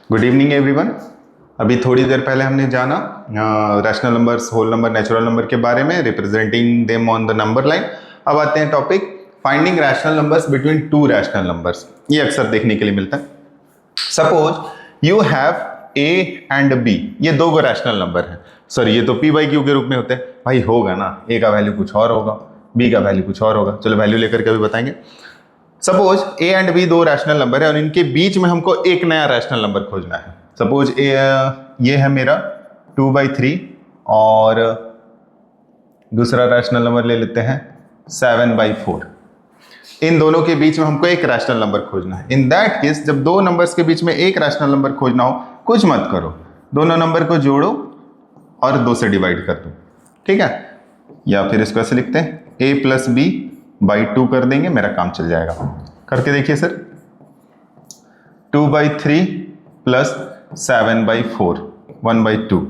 Good evening everyone. अभी थोड़ी देर पहले हमने जाना rational numbers, whole number, natural number के बारे में, representing them on the number line. अब आते हैं topic finding rational numbers between two rational numbers. ये अक्सर देखने के लिए मिलता है। Suppose you have A and B, ये दो गो रैशनल नंबर है। सर ये तो पी बाई क्यू के रूप में होते हैं। भाई होगा ना, ए का वैल्यू कुछ और होगा, बी का वैल्यू कुछ और होगा। चलो वैल्यू लेकर के अभी बताएंगे। सपोज ए एंड बी दो रैशनल नंबर है और इनके बीच में हमको एक नया रैशनल नंबर खोजना है। सपोज ये है मेरा 2/3 और दूसरा रैशनल नंबर ले लेते हैं 7/4। इन दोनों के बीच में हमको एक रैशनल नंबर खोजना है। इन दैट केस जब दो नंबर्स के बीच में एक रैशनल नंबर खोजना हो, कुछ मत करो, दोनों नंबर को जोड़ो और 2 से डिवाइड कर दो, ठीक है। या फिर इसको ऐसे लिखते हैं a + b/2 कर देंगे, मेरा काम चल जाएगा। करके देखिए सर, 2/3 + 7/4 1/2।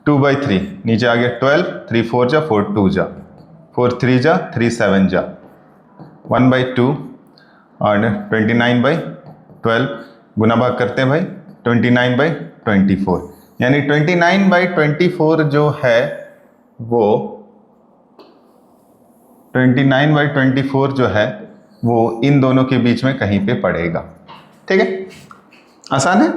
2/3 नीचे आ गया 12, 3 4 जा 4 2 जा 4 3 जा 3 7 जा 1/2 और 29/12 गुना भाग करते हैं भाई 29/24, यानी 29/24 जो है वो 29/24 जो है वो इन दोनों के बीच में कहीं पे पड़ेगा, ठीक है। आसान है।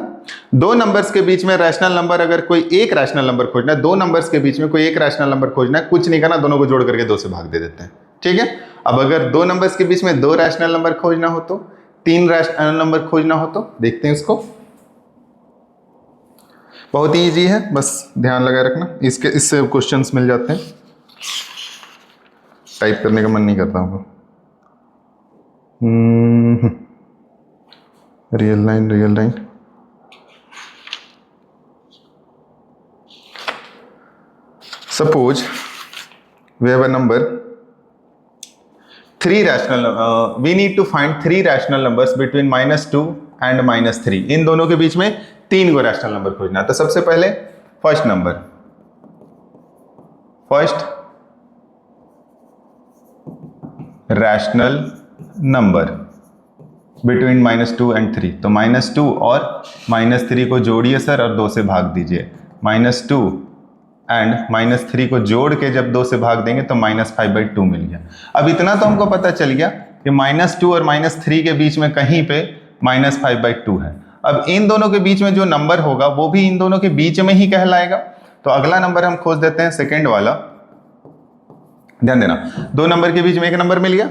दो नंबर्स के बीच में रैशनल नंबर, अगर कोई एक रैशनल नंबर खोजना है, दो नंबर्स के बीच में कोई एक रैशनल नंबर खोजना है, कुछ नहीं करना, दोनों को जोड़ करके 2 से भाग दे देते हैं, ठीक है। अब अगर दो नंबर्स के बीच में दो रैशनल नंबर खोजना हो तो, तीन रैशनल नंबर खोजना हो तो देखते हैं उसको। बहुत ही ईजी है, बस ध्यान लगाए रखना, इससे क्वेश्चंस मिल जाते हैं। टाइप करने का मन नहीं करता हमको। Real line suppose we have a number 3 rational, we need to find 3 rational numbers between -2 and -3। इन दोनों के बीच में 3 को रैशनल नंबर खोजना है। तो सबसे पहले first rational number between -2 and 3। तो -2 और -3 को जोड़िए सर और 2 से भाग दीजिए। -2 एंड -3 को जोड़ के जब 2 से भाग देंगे तो -5/2 मिल गया। अब इतना तो हमको पता चल गया कि -2 और -3 के बीच में कहीं पे -5/2 है। अब इन दोनों के बीच में जो नंबर होगा वो भी इन दोनों के बीच में ही कहलाएगा। तो अगला नंबर हम खोज देते हैं, सेकेंड वाला। ध्यान देना, दो नंबर के बीच में एक नंबर मिल गया।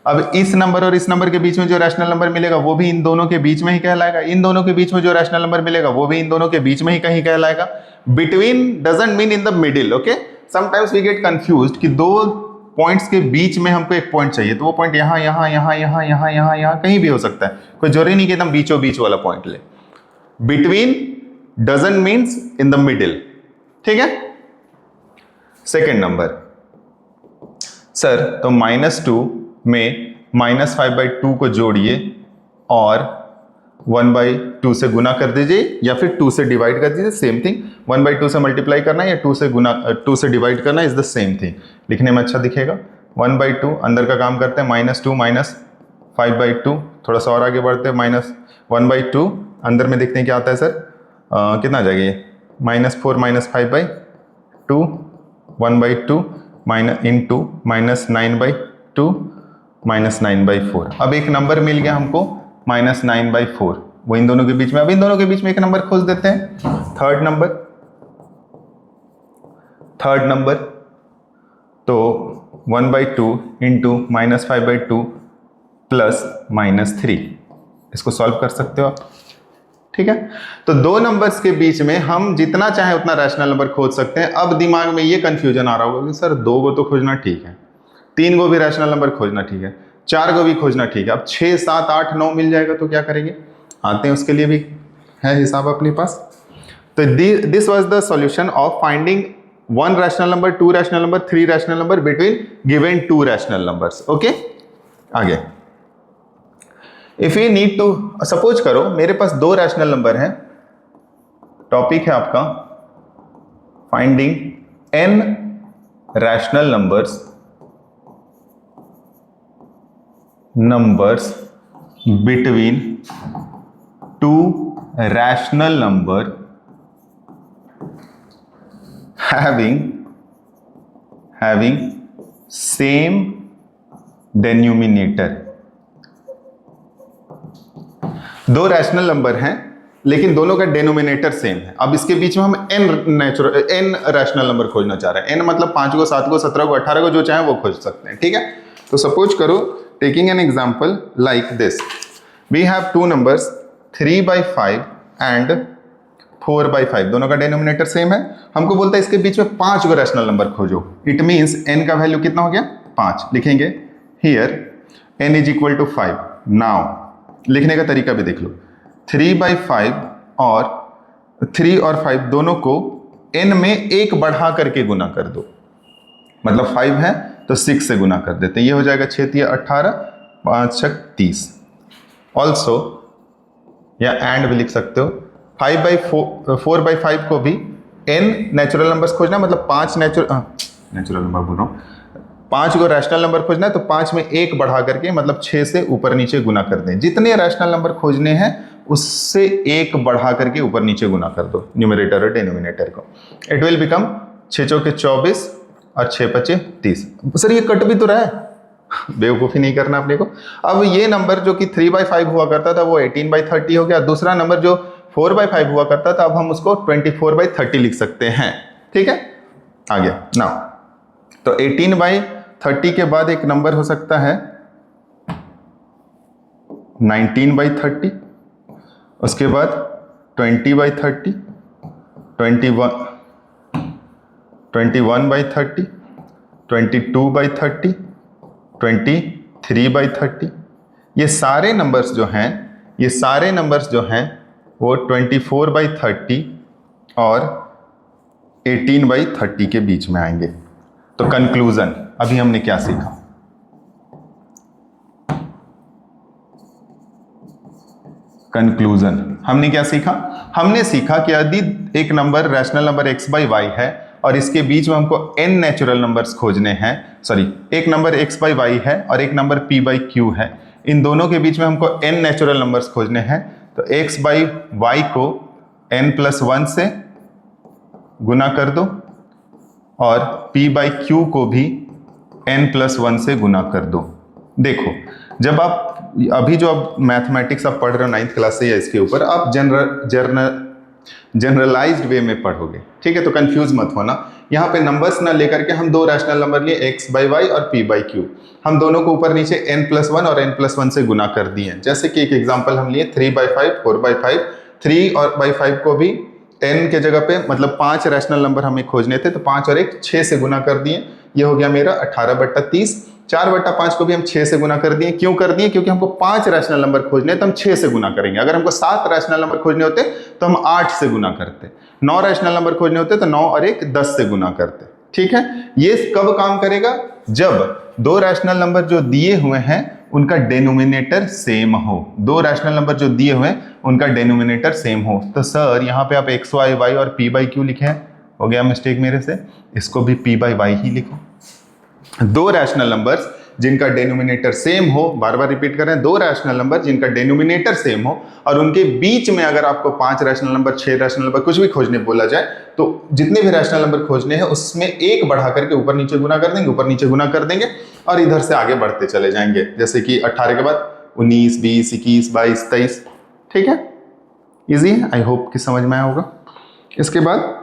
अब इस नंबर और इस नंबर के बीच में जो रैशनल नंबर मिलेगा वो भी इन दोनों के बीच में ही कहलाएगा। इन दोनों के बीच में जो रैशनल नंबर मिलेगा वो भी इन दोनों के बीच में ही कहीं कहलाएगा। Between doesn't mean in the middle, okay. Sometimes we get confused कि दो पॉइंट्स के बीच में हमको एक पॉइंट चाहिए, तो वो पॉइंट यहाँ कहीं भी हो सकता है, कोई जरूरी नहीं कि एकदम बीचों बीच वाला पॉइंट ले। Between doesn't means in the middle, ठीक है। सेकेंड नंबर सर, तो -2 में -5/2 को जोड़िए और 1/2 से गुना कर दीजिए या फिर 2 से डिवाइड कर दीजिए, सेम थिंग। 1/2 से मल्टीप्लाई करना है या 2 से डिवाइड करना इज द सेम थिंग, लिखने में अच्छा दिखेगा। 1/2 अंदर का काम करते हैं, -2 -5/2, थोड़ा सा और आगे बढ़ते हैं, -1/2 अंदर में देखते हैं क्या आता है सर। कितना आ जाएगा ये, -4 -5/2 1/2 इंटू -9/2 -9/4। अब एक नंबर मिल गया हमको -9/4, वो इन दोनों के बीच में। अब इन दोनों के बीच में एक नंबर खोज देते हैं, थर्ड नंबर। तो 1/2 इंटू -5/2 प्लस -3, इसको सॉल्व कर सकते हो आप, ठीक है। तो दो नंबर्स के बीच में हम जितना चाहे उतना रैशनल नंबर खोज सकते हैं। अब दिमाग में ये कंफ्यूजन आ रहा होगा कि सर 2 को तो खोजना ठीक है, 3 को भी रैशनल नंबर खोजना ठीक है, 4 को भी खोजना ठीक है, अब 6 7 8 9 मिल जाएगा तो क्या करेंगे। आते हैं, उसके लिए भी है हिसाब अपने पास। तो this was the solution of finding 1 rational number, 2 rational number, 3 rational number between given 2 rational numbers, okay. आगे, if you need to, suppose करो मेरे पास 2 रैशनल नंबर हैं। टॉपिक है आपका finding n rational numbers between 2 rational number having same denominator। दो rational number हैं लेकिन दोनों का डेनोमिनेटर सेम है। अब इसके बीच में हम n रैशनल नंबर खोजना चाह रहे हैं। n मतलब 5 को, 7 को, 17 को, 18 को, जो चाहे वो खोज सकते हैं। ठीक है, तो सपोज करो, taking an example like this, we have two numbers 3/5 and 4/5, दोनों का डेनोमिनेटर सेम है। हमको बोलता है इसके बीच में 5 को रैशनल नंबर खोजो। इट मीन्स n का वैल्यू कितना हो गया? 5। लिखेंगे here n is equal to 5। Now लिखने का तरीका भी देख लो, 3/5 और 3 और 5 दोनों को n में 1 बढ़ा करके गुना कर दो। मतलब 5 है तो 6 से गुना कर देते हैं। ये हो जाएगा 6 × 18, 5 × 30। ऑल्सो या एंड भी लिख सकते हो, 4/5 को भी n नेचुरल नंबर्स खोजना है, मतलब 5 नेचुरल नंबर बोल रहा हूँ, 5 को रैशनल नंबर खोजना है तो 5 में 1 बढ़ा करके मतलब 6 से ऊपर नीचे गुना कर दें। जितने रैशनल नंबर खोजने हैं उससे 1 बढ़ा करके ऊपर नीचे गुना कर दो न्यूमरेटर और डिनोमिनेटर को। इट विल बिकम 6 चौके 24 और 6 पचे 30। सर ये कट भी तो रहा है, बेवकूफ़ी नहीं करना अपने को। अब ये नंबर जो कि 3/5 हुआ करता था वो 18/30 हो गया। दूसरा नंबर जो 4/5 हुआ करता था, अब हम उसको 24/30 लिख सकते हैं। ठीक है, आ गया ना। तो 18/30 के बाद एक नंबर हो सकता है 19/30, उसके बाद 20/30, 21/30, 22/30, 23/30। ये सारे नंबर्स जो हैं वो 24/30 और 18/30 के बीच में आएंगे। तो कंक्लूजन, अभी हमने क्या सीखा? कंक्लूजन हमने क्या सीखा? हमने सीखा कि यदि एक नंबर रैशनल नंबर x/y है और इसके बीच में हमको n नेचुरल नंबर्स खोजने हैं, एक नंबर x/y है और एक नंबर p/q है, इन दोनों के बीच में हमको n नेचुरल नंबर्स खोजने हैं, तो x/y को n+1 से गुना कर दो और p/q को भी n+1 से गुना कर दो। देखो, जब आप अभी जो आप मैथमेटिक्स आप पढ़ रहे हो 9th क्लास से या इसके ऊपर, आप जनरलाइज्ड वे में पढ़ोगे। ठीक है, तो कंफ्यूज मत होना। यहाँ पे नंबर्स ना लेकर के हम दो रैशनल नंबर लिए x/y और p/q, हम दोनों को ऊपर नीचे n+1 और n+1 से गुना कर दिए। जैसे कि एक एग्जांपल हम लिए 3/5, 4/5, 3 और 5 को भी n के जगह पे मतलब 5 रैशनल नंबर हमें खोजने थे तो 5 और 1 6 से गुना कर दिए। ये हो गया मेरा 18/30। 4/5 को भी हम 6 से गुना कर दिए। क्यों कर दिए? क्योंकि हमको 5 रैशनल नंबर खोजने तो हम 6 से गुना करेंगे। अगर हमको 7 रैशनल नंबर खोजने होते तो हम 8 से गुना करते। 9 रैशनल नंबर खोजने होते तो 9 और 1 10 से गुना करते। ठीक है, ये कब काम करेगा? जब दो रैशनल नंबर जो दिए हुए हैं उनका डेनोमिनेटर सेम हो। दो रैशनल नंबर जो दिए हुए हैं उनका डेनोमिनेटर सेम हो। तो सर यहाँ पे आप x/y और p/q लिखे हैं, हो गया मिस्टेक मेरे से, इसको भी p/y ही लिखो। दो रैशनल नंबर्स जिनका डेनोमिनेटर सेम हो, बार बार रिपीट कर रहे हैं, दो रैशनल नंबर जिनका डेनोमिनेटर सेम हो और उनके बीच में अगर आपको 5 रैशनल नंबर, 6 रैशनल नंबर कुछ भी खोजने बोला जाए तो जितने भी रैशनल नंबर खोजने हैं उसमें 1 बढ़ा करके ऊपर नीचे गुना कर देंगे, ऊपर नीचे गुना कर देंगे और इधर से आगे बढ़ते चले जाएंगे। जैसे कि 18 के बाद 19, 20, 21, 22, 23। ठीक है, इजी है, आई होप कि समझ में आया होगा। इसके बाद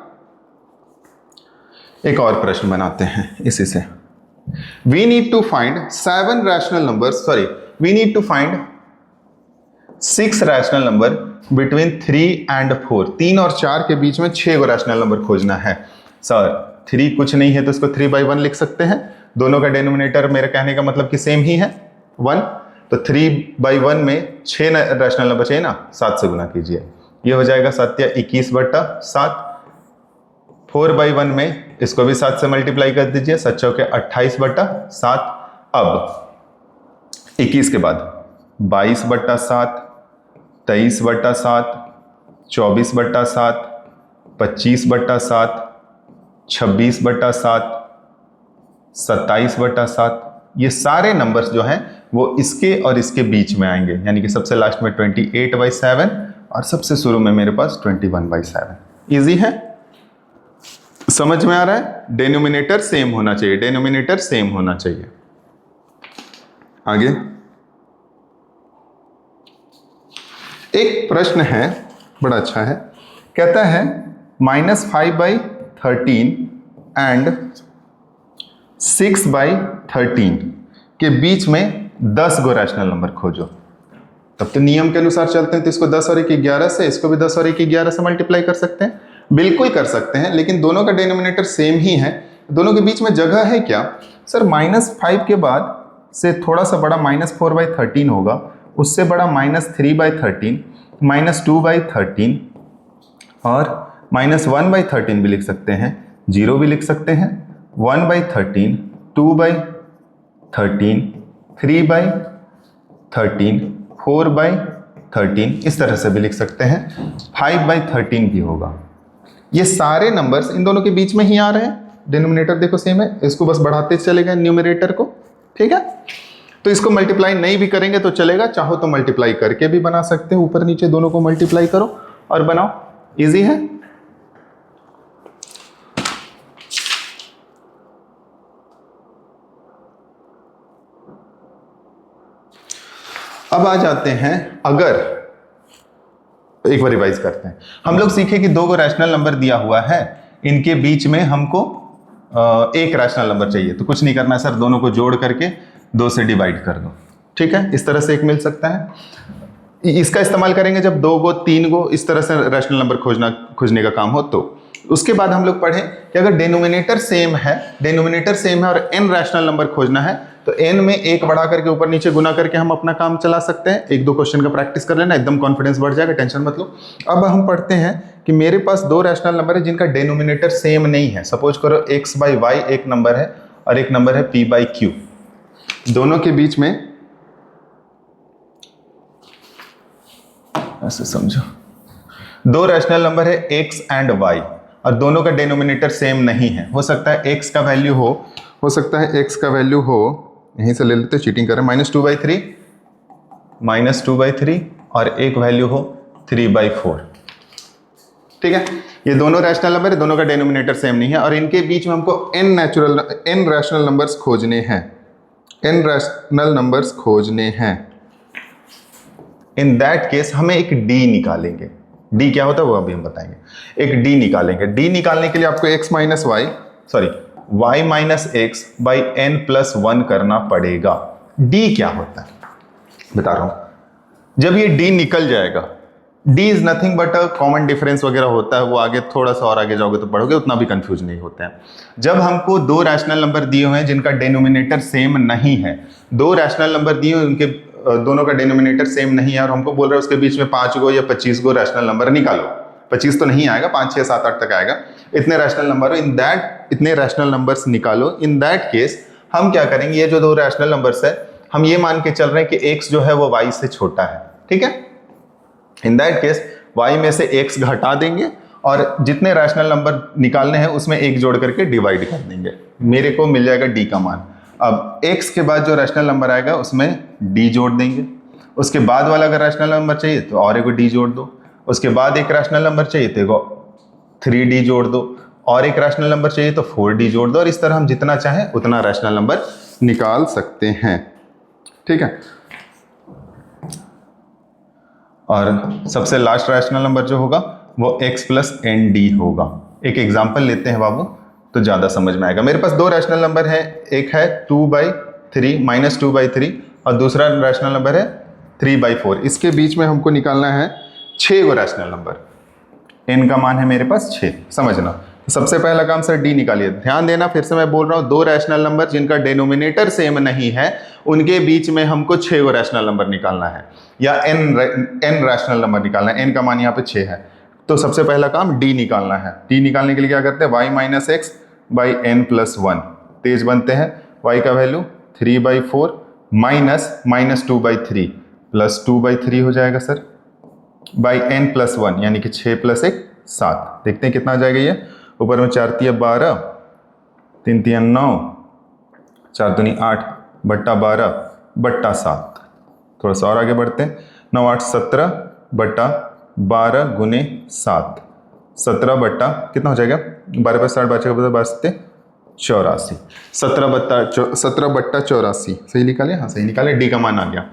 एक और प्रश्न बनाते हैं इसी से। We need to find 7 rational numbers, we need to find 6 rational number between 3 and 4। 3 और 4 के बीच में 6 को रैशनल नंबर खोजना है। सर 3 कुछ नहीं है तो इसको 3/1 लिख सकते हैं। दोनों का डेनोमिनेटर मेरे कहने का मतलब कि सेम ही है 1, तो 3/1 में 6 रैशनल नंबर चाहिए ना, 7 से गुना कीजिए, ये हो जाएगा 7 या 21/7। 4/1 में इसको भी 7 से मल्टीप्लाई कर दीजिए, 7 चौके 28/7। अब 21 के बाद 22/7, 23/7, 24/7, 25/7, 26/7, 27/7। ये सारे नंबर्स जो हैं वो इसके और इसके बीच में आएंगे, यानी कि सबसे लास्ट में 28/7 और सबसे शुरू में मेरे पास 21/7। इजी है, समझ में आ रहा है? डेनोमिनेटर सेम होना चाहिए, डेनोमिनेटर सेम होना चाहिए। आगे एक प्रश्न है, बड़ा अच्छा है, कहता है -5/13 एंड 6/13 के बीच में 10 गो रैशनल नंबर खोजो। तब तो नियम के अनुसार चलते हैं, तो इसको 10 और 1 11 से, इसको भी 10 और 1 11 से मल्टीप्लाई कर सकते हैं। बिल्कुल कर सकते हैं, लेकिन दोनों का डिनोमिनेटर सेम ही है, दोनों के बीच में जगह है क्या? सर -5 के बाद से थोड़ा सा बड़ा -4/13 होगा, उससे बड़ा -3/13, -2/13 और -1/13 भी लिख सकते हैं, 0 भी लिख सकते हैं, 1/13, 2/13, 3/13, 4/13, इस तरह से भी लिख सकते हैं, 5/13 भी होगा। ये सारे नंबर्स इन दोनों के बीच में ही आ रहे हैं, डिनोमिनेटर देखो सेम है, इसको बस बढ़ाते चले गए न्यूमरेटर को, ठीक है। तो इसको मल्टीप्लाई नहीं भी करेंगे तो चलेगा, चाहो तो मल्टीप्लाई करके भी बना सकते हो, ऊपर नीचे दोनों को मल्टीप्लाई करो और बनाओ, इजी है। अब आ जाते हैं, अगर एक बार रिवाइज करते हैं, हम लोग सीखे कि 2 को रैशनल नंबर दिया हुआ है, इनके बीच में हमको एक रैशनल नंबर चाहिए, तो कुछ नहीं करना है सर, दोनों को जोड़ करके 2 से डिवाइड कर दो, ठीक है। इस तरह से एक मिल सकता है। इसका इस्तेमाल करेंगे जब 2 गो 3 गो इस तरह से रैशनल नंबर खोजने का काम हो। तो उसके बाद हम लोग पढ़े कि अगर डिनोमिनेटर सेम है, और n रैशनल नंबर खोजना है, तो n में 1 बढ़ा करके ऊपर नीचे गुना करके हम अपना काम चला सकते हैं। 1-2 क्वेश्चन का प्रैक्टिस कर लेना, एकदम कॉन्फिडेंस बढ़ जाएगा, टेंशन मत लो। अब हम पढ़ते हैं कि मेरे पास 2 रैशनल नंबर है जिनका डिनोमिनेटर सेम नहीं है। सपोज करो x/y एक नंबर है और एक नंबर है p/q, दोनों के बीच में ऐसे समझो, 2 रैशनल नंबर है x एंड y और दोनों का डिनोमिनेटर सेम नहीं है। हो सकता है x का वैल्यू हो, यहीं से ले लेते, चीटिंग करें, -2/3 और एक वैल्यू हो 3/4, ठीक है। ये दोनों रैशनल नंबर है, दोनों का डिनोमिनेटर सेम नहीं है और इनके बीच में हमको n रैशनल नंबर्स खोजने हैं। इन दैट केस हमें एक d निकालेंगे। d क्या होता है वो अभी हम बताएंगे। एक d निकालेंगे। d निकालने के लिए आपको y minus x by n plus 1 करना पड़ेगा। d क्या होता है बता रहा हूं, जब ये d निकल जाएगा, d is nothing but a common difference वगैरह होता है, वो आगे थोड़ा सा और आगे जाओगे तो पढ़ोगे, उतना भी कंफ्यूज नहीं होते हैं। जब हमको 2 रैशनल नंबर दिए हुए हैं जिनका डिनोमिनेटर सेम नहीं है, 2 रैशनल नंबर दिए हुए उनके दोनों का डिनोमिनेटर सेम नहीं है और हमको बोल रहा है उसके बीच में 5 गो या 25 गो रैशनल नंबर निकालो। 25 तो नहीं आएगा, 5, 6, 7, 8 तक आएगा। इतने रैशनल नंबर हो, इतने रैशनल नंबर्स निकालो। इन दैट केस हम क्या करेंगे, ये जो 2 रैशनल नंबर्स है, हम ये मान के चल रहे हैं कि x जो है वो y से छोटा है, ठीक है। इन दैट केस y में से x घटा देंगे और जितने रैशनल नंबर निकालने हैं उसमें 1 जोड़ करके डिवाइड कर देंगे, मेरे को मिल जाएगा d का मान। अब x के बाद जो रैशनल नंबर आएगा उसमें d जोड़ देंगे, उसके बाद वाला अगर रैशनल नंबर चाहिए तो और एक d जोड़ दो, उसके बाद एक रैशनल नंबर चाहिए तो 3d जोड़ दो, और एक रैशनल नंबर चाहिए तो 4d जोड़ दो, और इस तरह हम जितना चाहें उतना रैशनल नंबर निकाल सकते हैं, ठीक है। और सबसे लास्ट रैशनल नंबर जो होगा वो x प्लस nd होगा। एक एग्जांपल लेते हैं बाबू तो ज़्यादा समझ में आएगा। मेरे पास 2 रैशनल नंबर है, एक है 2/3 -2/3 और दूसरा रैशनल नंबर है 3/4। इसके बीच में हमको निकालना है 6 गो रैशनल नंबर, n का मान है मेरे पास 6, समझना। तो सबसे पहला काम सर d निकालिए। ध्यान देना, फिर से मैं बोल रहा हूँ, 2 रैशनल नंबर जिनका डिनोमिनेटर सेम नहीं है उनके बीच में हमको 6 गो रैशनल नंबर निकालना है, या n रैशनल नंबर निकालना है। n का मान यहाँ पे 6 है, तो सबसे पहला काम d निकालना है। d निकालने के लिए क्या करते हैं, y minus x by n plus 1, तेज बनते हैं, y का वैल्यू 3/4 माइनस 2/3 प्लस 2/3 हो जाएगा सर, बाई n प्लस 1 यानी कि 6 प्लस 1 7। देखते हैं कितना आ जाएगा ये, ऊपर में 4 तिया 12, 3 तिया 9, 4 दूनी 8 बट्टा 12 बट्टा 7। थोड़ा सा और आगे बढ़ते हैं, 9 8 17 बट्टा 12 गुने 7, 17 बट्टा कितना हो जाएगा, 12 पे 60 बचेगा, 84, 17 बट्टा 84 सही निकाले, हाँ सही निकाले, डी का मान आ गया।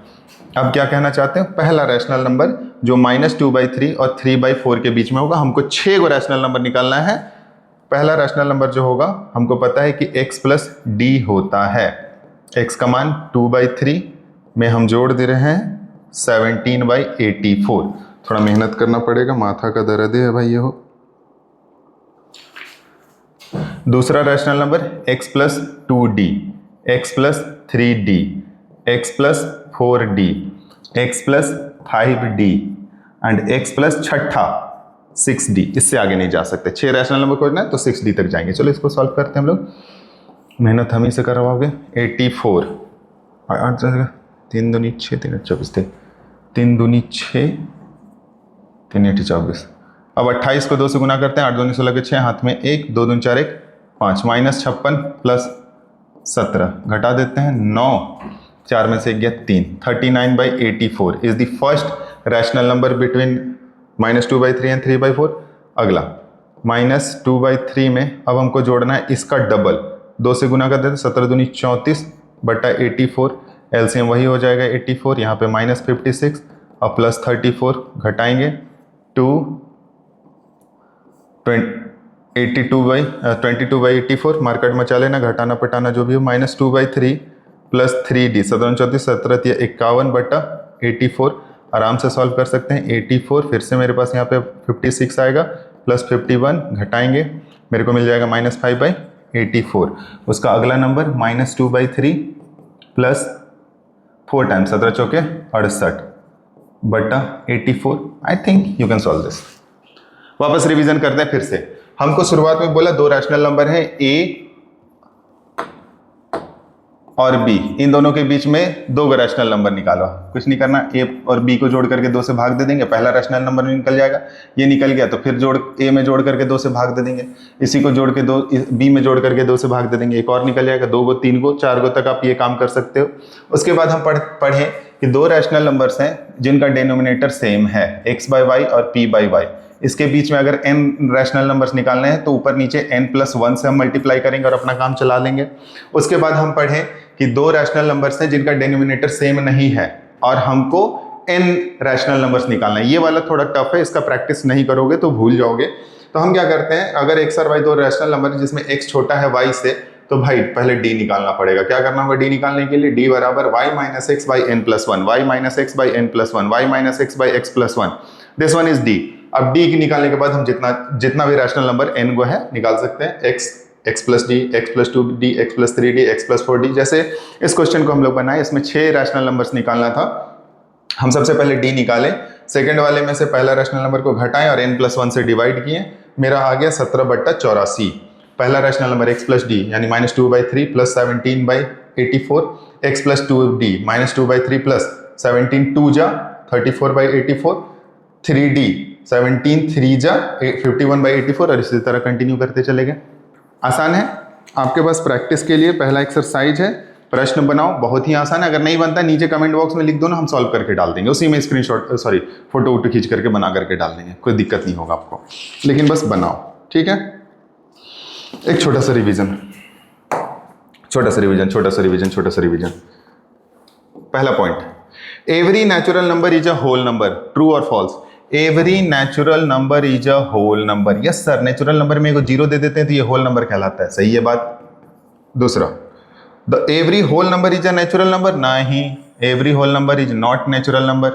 अब क्या कहना चाहते हैं, पहला रैशनल नंबर जो -2/3 और 3/4 के बीच में होगा, हमको 6 को रैशनल नंबर निकालना है। पहला रैशनल नंबर जो होगा हमको पता है कि x + d होता है। x का मान 2/3 में हम जोड़ दे रहे हैं 17/84। थोड़ा मेहनत करना पड़ेगा, माथा का दर्द है भाई ये हो। दूसरा rational number x + 2d, x + 3d, x + 4d, x + 5d and x + छठा 6d। इससे आगे नहीं जा सकते, 6 रैशनल नंबर खोजना है तो 6d तक जाएंगे। चलो इसको सॉल्व करते हैं हम लोग, मेहनत हम ही से करवाओगे। 84 8 जाएगा, 3 दूनी 6, 3 24 थे, 3 दूनी 6, 3 8 24। अब 28 को 2 से गुना करते हैं, 8 दूनी 16 के 6, हाथ में 1, 2 दूनी 4 1 5, -56 + 17 घटा देते हैं 9, 4 में से 1 गया 3, 39/84 is the first rational number between -2/3 and 3/4। अगला -2/3 में अब हमको जोड़ना है इसका डबल, 2 से गुना कर देते हैं, 17 दूनी 34 बटा 84, एलसीएम वही हो जाएगा 84, यहाँ पे -56 और +34 घटाएंगे 22/84, मार्केट में चले ना, घटाना पटाना जो भी हो, -2/3 + 3d, 17 34 17 51 बटा 84, आराम से सॉल्व कर सकते हैं। 84 फिर से मेरे पास यहाँ पे 56 आएगा, +51 घटाएंगे, मेरे को मिल जाएगा -5/84। उसका अगला नंबर -2/3 + 4 टाइम्स 17 चौके 68 बटा 84। I think you can solve this. वापस रिवीजन करते हैं फिर से। हमको शुरुआत में बोला 2 रैशनल नंबर है a और b, इन दोनों के बीच में 2 रैशनल नंबर निकालो। कुछ नहीं करना, a और b को जोड़ करके 2 से भाग दे देंगे, पहला रैशनल नंबर निकल जाएगा। ये निकल गया तो फिर a में जोड़ करके 2 से भाग दे देंगे, इसी को जोड़ के b में जोड़ करके 2 से भाग दे देंगे, एक और निकल जाएगा, 2 को 3 को 4 को तक आप ये काम कर सकते हो। उसके बाद हम पढ़ें कि 2 रैशनल नंबर्स हैं जिनका डिनोमिनेटर सेम है, x/y और p/y। इसके बीच में अगर n रैशनल नंबर्स निकालने हैं तो ऊपर नीचे n+1 से हम मल्टीप्लाई करेंगे और अपना काम चला लेंगे। उसके बाद हम पढ़ें कि 2 रैशनल नंबर्स हैं जिनका डिनोमिनेटर सेम नहीं है और हमको n रैशनल नंबर्स निकालना है। ये वाला थोड़ा टफ है, इसका प्रैक्टिस नहीं करोगे तो भूल जाओगे। तो हम क्या करते हैं, अगर x और y 2 रैशनल नंबर जिसमें x छोटा है y से, तो भाई पहले d निकालना पड़ेगा। क्या करना होगा d निकालने के लिए, d बराबर y - x/n+1, y - x/n+1, y - x/x+1, this one is d। अब d की निकालने के बाद हम जितना भी रैशनल नंबर n को है निकाल सकते हैं, x + d, x + 2d, x + 3d, x + 4d। जैसे इस क्वेश्चन को हम लोग बनाए, इसमें 6 रैशनल नंबर्स निकालना था। हम सबसे पहले d निकाले, सेकंड वाले में से पहला रैशनल नंबर को घटाएं और n+1 से डिवाइड किए, मेरा आ गया 17/84। पहला रैशनल नंबर x + d यानी -2/3 + 17/84, x + 2d -2/3 + 17 2 जा 34/84, 3d 17 3 जा 51/84 और इसी तरह कंटिन्यू करते चले गए। आसान है, आपके पास प्रैक्टिस के लिए पहला एक्सरसाइज है, प्रश्न बनाओ, बहुत ही आसान है। अगर नहीं बनता नीचे कमेंट बॉक्स में लिख दो ना, हम सॉल्व करके डाल देंगे, उसी में फोटो खींच करके बना करके डाल देंगे, कोई दिक्कत नहीं होगा आपको, लेकिन बस बनाओ, ठीक है। एक छोटा सा रिवीजन। पहला point, every natural number is a whole number, true और false. Every natural number is a whole number, yes sir, natural number में 0 दे देते हैं तो ये होल नंबर कहलाता है, सही है बात। दूसरा, the every whole number is a natural number, नहीं, every whole number is not natural number.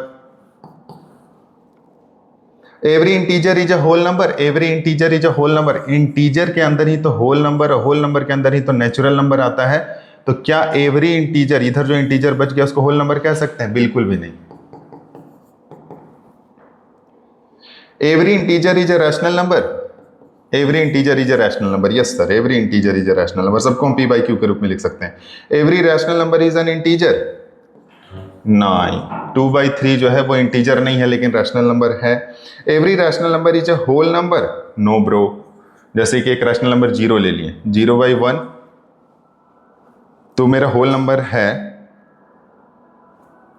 Every integer is a whole number, every integer is a whole number, integer के अंदर ही तो होल नंबर, होल नंबर के अंदर ही तो natural number आता है। तो क्या एवरी इंटीजर, इधर जो इंटीजर बच गया उसको होल नंबर कह सकते हैं? बिल्कुल भी नहीं। Every integer is a rational number, every integer is a rational number, yes sir, every integer is a rational number, सबको हम p/q के रूप में लिख सकते हैं। Every rational number is an integer, नहीं, 2/3 जो है वो इंटीजर नहीं है लेकिन रैशनल नंबर है। Every rational number is a whole number, no bro. जैसे कि एक रैशनल नंबर 0 ले लिए, 0/1 तो मेरा होल नंबर है,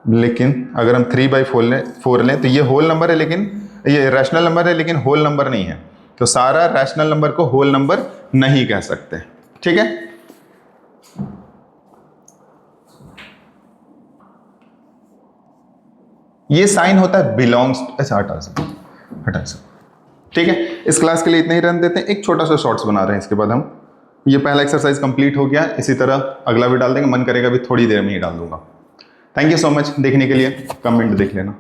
लेकिन अगर हम 3/4 लें तो ये होल नंबर है लेकिन ये रैशनल नंबर है लेकिन होल नंबर नहीं है, तो सारा रैशनल नंबर को होल नंबर नहीं कह सकते। ठीक है, ये साइन होता है बिलोंग्स, ऐसा हटा सकते। ठीक है, इस क्लास के लिए इतना ही रन देते हैं, एक छोटा सा शॉर्ट्स बना रहे हैं, इसके बाद हम ये पहला एक्सरसाइज कंप्लीट हो गया, इसी तरह अगला भी डाल देंगे, मन करेगा भी थोड़ी देर में ही डाल दूंगा। थैंक यू सो मच देखने के लिए, कमेंट देख लेना।